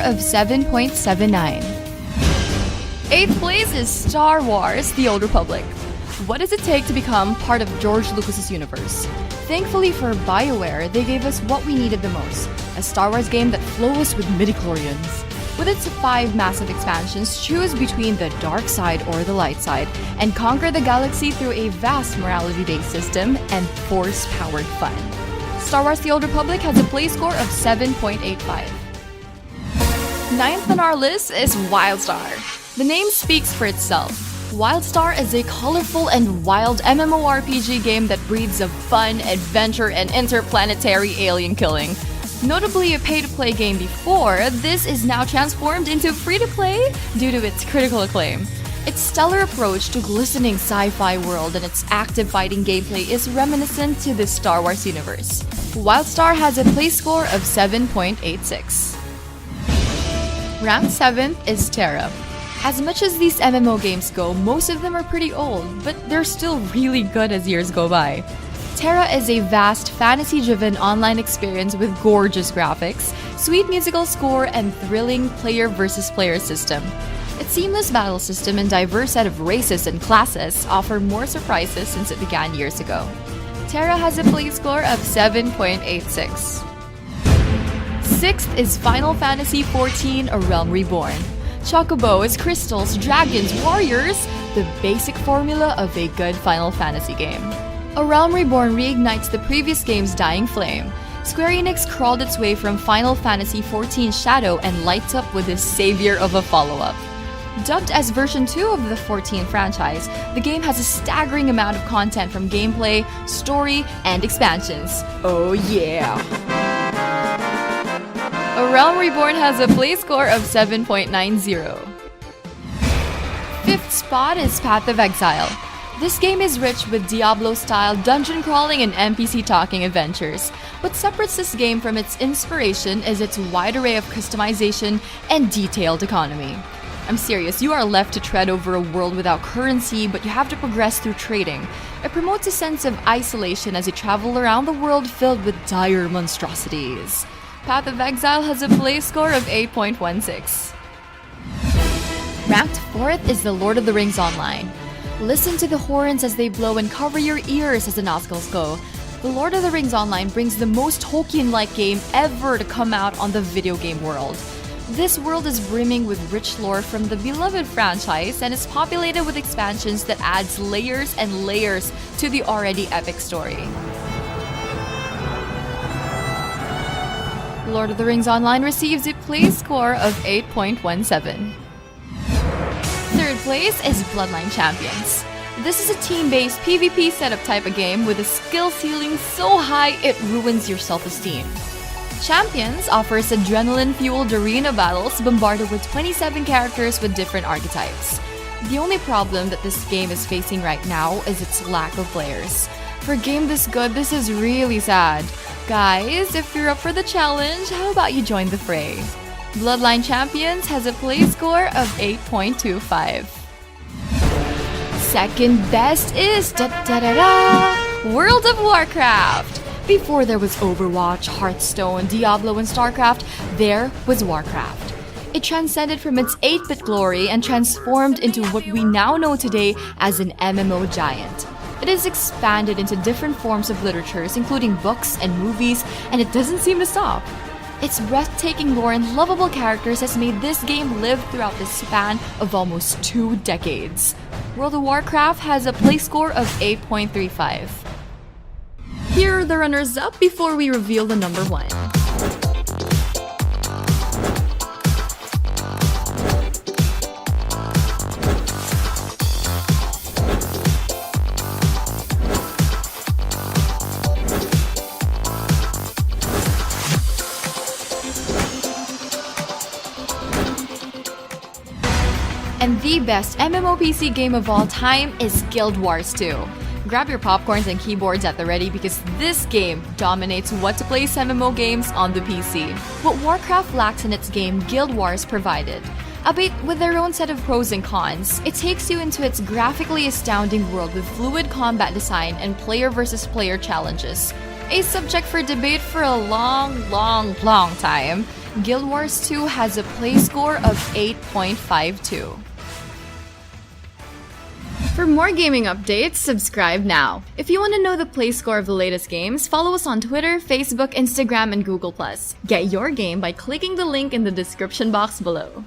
of 7.79. 8th place is Star Wars: The Old Republic. What does it take to become part of George Lucas's universe? Thankfully for BioWare, they gave us what we needed the most, a Star Wars game that flows with midichlorians. With its 5 massive expansions, choose between the dark side or the light side, and conquer the galaxy through a vast morality-based system and force-powered fun. Star Wars: The Old Republic has a play score of 7.85. 9th on our list is WildStar. The name speaks for itself. WildStar is a colorful and wild MMORPG game that breeds of fun, adventure, and interplanetary alien killing. Notably a pay-to-play game before, this is now transformed into free-to-play due to its critical acclaim. Its stellar approach to glistening sci-fi world and its active fighting gameplay is reminiscent to the Star Wars universe. WildStar has a play score of 7.86. Ranked 7th is Terra. As much as these MMO games go, most of them are pretty old, but they're still really good as years go by. Terra is a vast, fantasy-driven online experience with gorgeous graphics, sweet musical score, and thrilling player-versus-player system. Its seamless battle system and diverse set of races and classes offer more surprises since it began years ago. Terra has a play score of 7.86. 6th is Final Fantasy XIV: A Realm Reborn. Chocobos, crystals, dragons, warriors, the basic formula of a good Final Fantasy game. A Realm Reborn reignites the previous game's dying flame. Square Enix crawled its way from Final Fantasy XIV's shadow and lights up with the savior of a follow-up. Dubbed as version 2 of the 14 franchise, the game has a staggering amount of content from gameplay, story, and expansions. Oh yeah! A Realm Reborn has a play score of 7.90. 5th spot is Path of Exile. This game is rich with Diablo-style dungeon crawling and NPC talking adventures. What separates this game from its inspiration is its wide array of customization and detailed economy. I'm serious, you are left to tread over a world without currency, but you have to progress through trading. It promotes a sense of isolation as you travel around the world filled with dire monstrosities. Path of Exile has a play score of 8.16. Ranked 4th is The Lord of the Rings Online. Listen to the horns as they blow and cover your ears as the nostrils go. The Lord of the Rings Online brings the most Tolkien-like game ever to come out on the video game world. This world is brimming with rich lore from the beloved franchise and is populated with expansions that adds layers and layers to the already epic story. Lord of the Rings Online receives a play score of 8.17. 3rd place is Bloodline Champions. This is a team-based PvP setup type of game with a skill ceiling so high it ruins your self-esteem. Champions offers adrenaline-fueled arena battles bombarded with 27 characters with different archetypes. The only problem that this game is facing right now is its lack of players. For a game this good, this is really sad. Guys, if you're up for the challenge, how about you join the fray? Bloodline Champions has a play score of 8.25. Second best is World of Warcraft. Before there was Overwatch, Hearthstone, Diablo, and StarCraft, there was Warcraft. It transcended from its 8-bit glory and transformed into what we now know today as an MMO giant. It has expanded into different forms of literatures, including books and movies, and it doesn't seem to stop. Its breathtaking lore and lovable characters has made this game live throughout the span of almost 2 decades. World of Warcraft has a play score of 8.35. Here are the runners-up before we reveal the number 1. And the best MMOPC game of all time is Guild Wars 2. Grab your popcorns and keyboards at the ready because this game dominates what to place MMO games on the PC. What Warcraft lacks in its game, Guild Wars provided. Albeit with their own set of pros and cons, it takes you into its graphically astounding world with fluid combat design and player versus player challenges. A subject for debate for a long time, Guild Wars 2 has a play score of 8.52. For more gaming updates, subscribe now. If you want to know the play score of the latest games, follow us on Twitter, Facebook, Instagram, and Google+. Get your game by clicking the link in the description box below.